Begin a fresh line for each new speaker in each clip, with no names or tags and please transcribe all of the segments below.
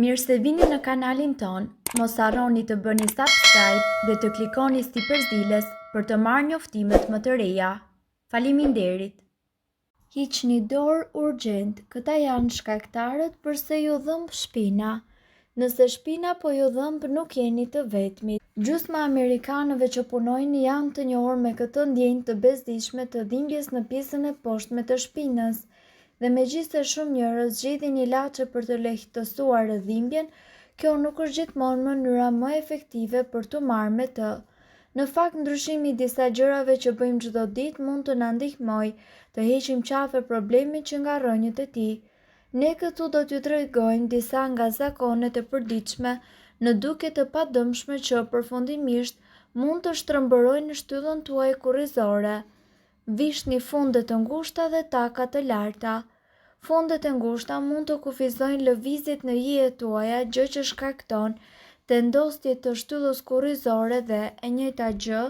Mirë se vini në kanalin ton, mos harroni të bëni subscribe dhe të klikoni si përzieles për të marrë njoftimet më të reja. Faleminderit! Hiqni dorë urgjent, këta janë shkaktarët përse ju dhëmb shpina. Nëse shpina po ju dhëmb nuk jeni të vetmit. Gjysma amerikanëve që punojnë janë të njohur me këtë ndjenjë të bezdishme të dhimbjes në pjesën e poshtme të shpinës. Dhe megjithëse shumë njerëz zgjedhin ilaçe për të lehtësuar dhimbjen, kjo nuk është gjithmonë mënyra më efektive për të marrë me të. Në fakt, ndryshimi i disa gjërave që bëjmë çdo ditë mund të na ndihmojë të heqim qafe problemin që nga rrënjët e tij. Ne këtu do t'ju tregojmë disa nga zakonet e përditshme në duke të padëmshme që përfundimisht mund të shtrëmbërojnë shtyllën tuaj kurrizore. Vishni fundet të ngushta dhe taka të larta. Fundet e ngushta mund të kufizojnë lëvizjet në hijet tuaja, gjë që shkakton tendosje të shtyllës kurrizore dhe e njëjta gjë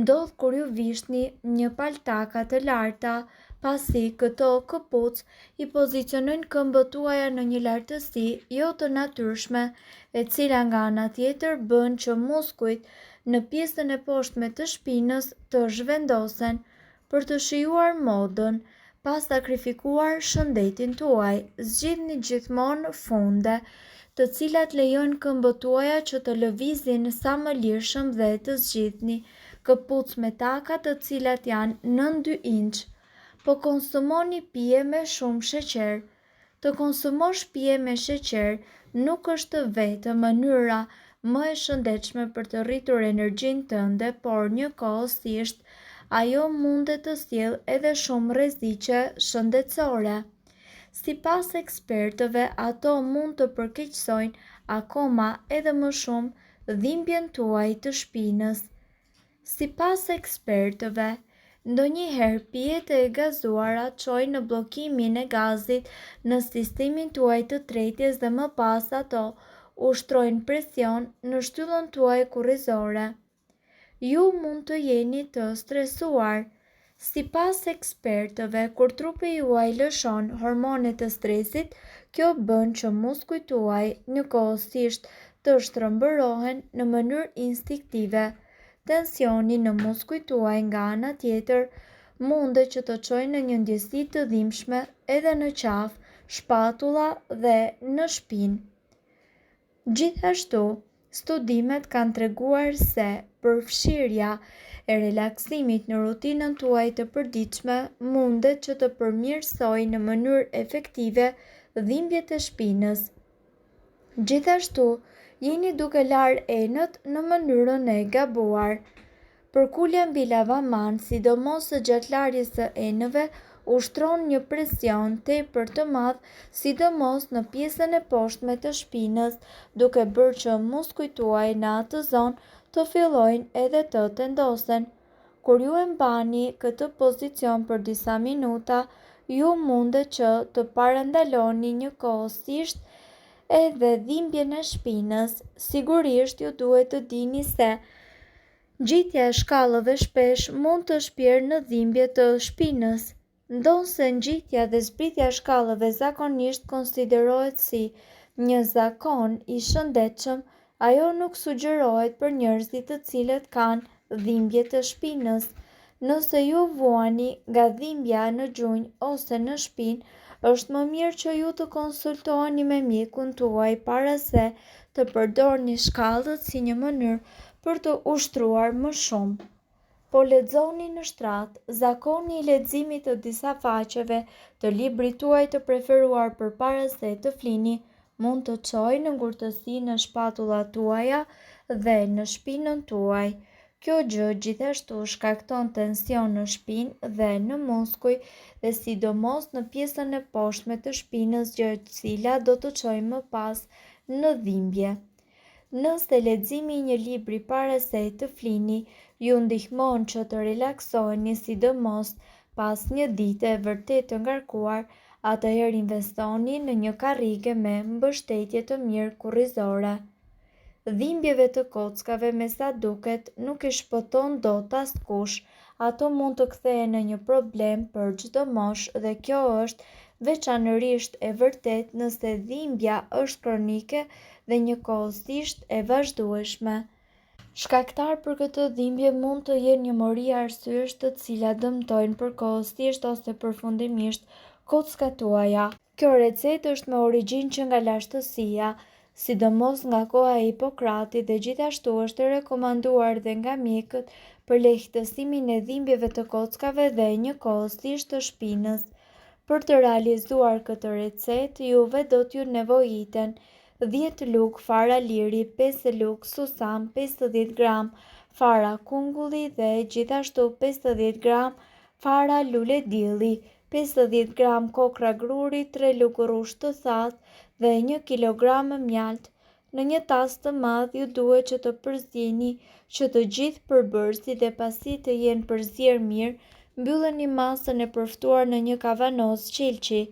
ndodh kur ju vishni një paltaka të larta, pasi këto këpucë i pozicionojnë këmbët tuaja në një lartësi jo të natyrshme, e cila nga ana tjetër bën që muskujt në pjesën e poshtme të shpinës të zhvendosen. Për të shijuar modën, pa sakrifikuar shëndetin tuaj, zgjidhni gjithmonë funde, të cilat lejojnë këmbët tuaja që të lëvizin sa më lirshëm dhe të zgjidhni këpucë me taka të cilat janë nën 2 inç. Po konsumoni pije me shumë sheqer. Të konsumosh pije me sheqer nuk është vetëm mënyra më e shëndetshme për të rritur energjinë tënde, por njëkohësisht ajo mundet të sjellë edhe shumë rreziqe shëndetësore. Sipas ekspertëve, ato mund të përkeqësojnë akoma edhe më shumë dhimbjen tuaj të shpinës. Sipas ekspertëve, ndonjëherë pijet e gazuara çojnë në bllokimin e gazit në sistemin tuaj të tretjes dhe më pas ato ushtrojnë presion në shtyllën tuaj kurrizore. Ju mund të jeni të stresuar. Sipas ekspertëve, kur trupi juaj lëshon hormone të stresit, kjo bën që muskujt tuaj njëkohësisht të shtrëmbërohen në mënyrë instinktive. Tensioni në muskujt tuaj nga ana tjetër mundet që të çojë në një ndjesi të dhimbshme edhe në qafë, shpatulla dhe në shpinë. Gjithashtu, studimet kanë treguar se përfshirja e relaksimit në rutinën tuaj të përditshme mundet që të përmirësojë në mënyrë efektive dhimbjet e shpinës. Gjithashtu, jeni duke larë enët në mënyrën e gabuar. Përkulja mbi lavaman, sidomos së gjatë larjes së enëve, ushtron një presion tepër të madh, sidomos në pjesën e poshtme të shpinës, duke bërë që muskujt tuaj në atë zonë të fillojnë edhe të tendosen. Kur ju e mbani këtë pozicion për disa minuta, ju mundet që të parandaloni njëkohësisht edhe dhimbjen e shpinës. Sigurisht ju duhet të dini se ngjitja e shkallëve shpesh mund të shpjerë në dhimbje të shpinës. Ndonse ngjitja dhe zbritja e shkallëve zakonisht konsiderohet si një zakon i shëndetshëm, ajo nuk sugjerohet për njerëzit të cilët kanë dhimbje të shpinës. Nëse ju vuani nga dhimbja në gjunjë ose në shpinë, është më mirë që ju të konsultoheni me mjekun tuaj para se të përdorni shkallët si një mënyrë për të ushtruar më shumë. Po lexoni në shtrat. Zakoni i leximit të disa faqeve të librit tuaj të preferuar përpara se të flini mund të çojë në ngurtësi në shpatullat tuaja dhe në shpinën tuaj. Kjo gjë gjithashtu shkakton tension në shpinë dhe në muskuj dhe sidomos në pjesën e poshtme të shpinës, gjë e cila do të çojë më pas në dhimbje. Nëse leximi i një libri para se të flini ju ndihmon që të relaksoheni, sidomos pas një dite e vërtet të ngarkuar, atëherë investoni në një karrige me mbështetje të mirë kurrizore. Dhimbjeve të kockave me sa duket nuk i shpëton dot askush, ato mund të kthehen në një problem për çdo moshë dhe kjo është veçanërisht e vërtet nëse dhimbja është kronike dhe njëkohësisht e vazhdueshme. Shkaktar për këtë dhimbje mund të jenë një mori arsyesh të cilat dëmtojnë përkohësisht ose përfundimisht kockat tuaja. Kjo recetë është me origjinë që nga lashtësia, sidomos nga koha e Hipokratit dhe gjithashtu është e rekomanduar dhe nga mjekët për lehtësimin e dhimbjeve të kockave dhe njëkohësisht të shpinës. Për të realizuar këtë recetë, juve do t'ju nevojiten 10 lugë fara liri, 5 lugë susam, 50 gram fara kungulli dhe gjithashtu 50 gram fara lule dielli, 50 gram kokra gruri, 3 lugë rrushë të thatë dhe 1 kilogram mjalt. Në një tas të madh ju duhet që të përzjeni që të gjithë përbërësit dhe pasi të jenë përzierë mirë, mbylleni masën e përftuar në një kavanoz qelçi.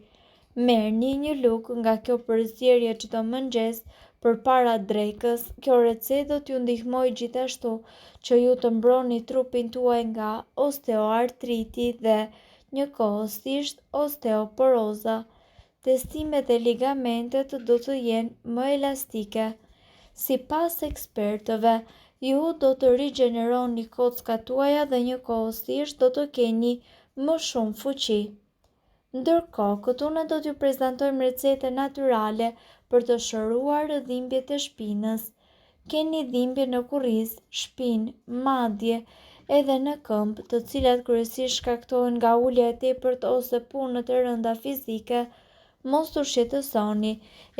Merrni një lugë nga kjo përzierje çdo mëngjes përpara drekës. Kjo recetë do t'ju ndihmojë gjithashtu që ju të mbroni trupin tuaj nga osteoartriti dhe njëkohësisht osteoporoza. Testimet e ligamentet do të jenë më elastike. Sipas ekspertëve, ju do të rigjeneroni kockat tuaja dhe njëkohësisht do të keni më shumë fuqi. Ndërkohë, këtu ne do t'ju prezantojmë recete natyrale për të shëruar dhimbjet e shpinës. Keni dhimbje në kurriz, shpinë, madje edhe në këmbë, të cilat kryesisht shkaktohen nga ulja e tepërt ose punët e rënda fizike, mos u shqetësoni,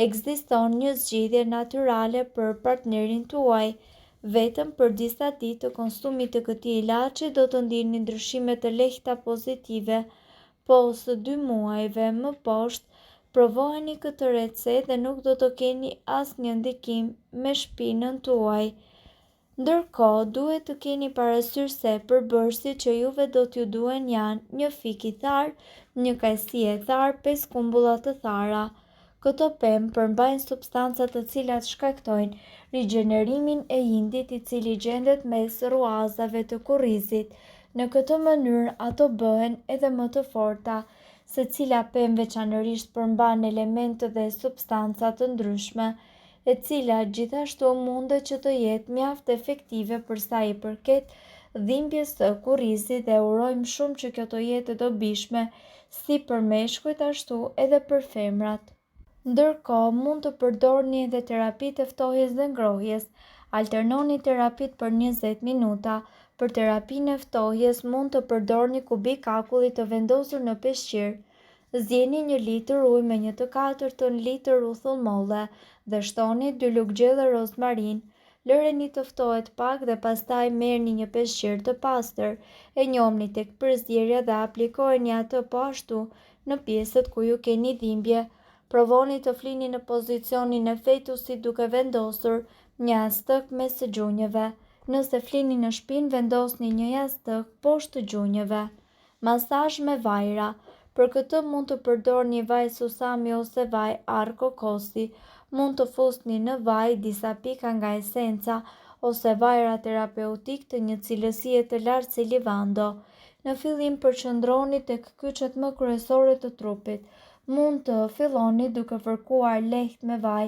ekziston një zgjidhje natyrale për partnerin tuaj. Vetëm për disa ditë të konsumit të këtij ilaçi do të ndjeni ndryshime të lehta pozitive, po së 2 muajve më poshtë provojeni këtë recetë dhe nuk do të keni asnjë ndikim me shpinën tuaj. Ndërkohë, duhet të keni parasysh se përbërësit që juve do t'ju duhen janë një fik i tharë, një kajsi e tharë, 5 kumbulla të thara. Këto pemë përmbajnë substanca të cilat shkaktojnë rigjenerimin e indit i cili gjendet mes ruazave të kurrizit. Në këtë mënyrë ato bëhen edhe më të forta. Secila pemë veçanërisht përmban elemente dhe substanca të ndryshme, e cila gjithashtu mundet që të jetë mjaft efektive për sa i përket dhimbjes së kurrizit dhe urojmë shumë që kjo të jetë e dobishme si për meshkujt ashtu edhe për femrat. Ndërkohë, mund të përdorni edhe terapitë e ftohjes dhe ngrohjes. Alternoni terapitë për 20 minuta. Për terapinë e ftohjes mund të përdorni kubik akulli të vendosur në peshqir. Zjeni 1 litër ujë me 1/4 litër uthull molle dhe shtoni 2 lugë gjelle rozmarin. Lëreni të ftohet pak dhe pastaj merrni një peshqir të pastër, e njomni tek përzierja dhe aplikojeni atë po ashtu në pjesët ku ju keni dhimbje. Provoni të flini në pozicionin e fetusit duke vendosur një jastëk mes së gjunjëve. Nëse flini në shpinë, vendosni një jastëk poshtë gjunjëve. Masazh me vajra. Për këtë mund të përdorni vaj susami ose vaj arkokosi. Mund të fusni në vaj disa pika nga esenca ose vajra terapeutik të një cilësie të lartë si livando. Në fillim përqendroni tek kyçet më kryesore të trupit. Mund të filloni duke fërkuar lehtë me vaj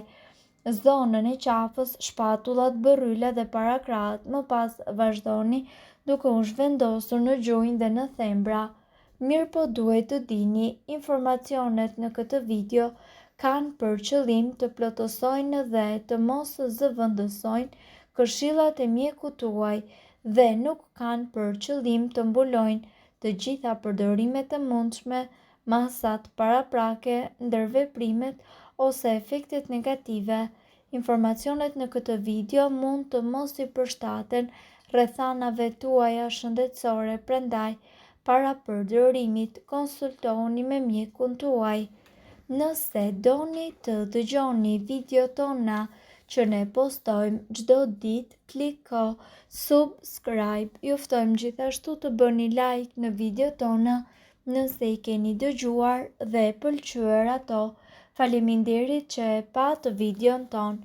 zonën e qafës, shpatullat, bërryla dhe parakrahët. Më pas vazhdoni duke u zhvendosur në gjunjë dhe në thembra. Mirë po duhet të dini, informacionet në këtë video kanë për qëllim të plotësojnë dhe të mos zëvendësojnë këshillat e mjekut tuaj dhe nuk kanë për qëllim të mbulojnë të gjitha përdorimet e mundshme, masat paraprake, ndërveprimet ose efektet negative. Informacionet në këtë video mund të mos i përshtaten rrethanave tuaja shëndetësore, prandaj para përdorimit konsultohuni me mjekun tuaj. Nëse doni të dëgjoni video tona që ne postojmë çdo ditë, kliko subscribe. Ju ftojmë gjithashtu të bëni like në video tona nëse i keni dëgjuar dhe pëlqyer ato. Faleminderit që e pat videon ton.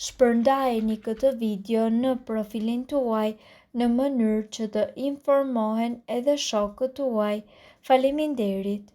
Shpërndajeni këtë video në profilin tuaj në mënyrë që të informohen edhe shokët tuaj. Faleminderit.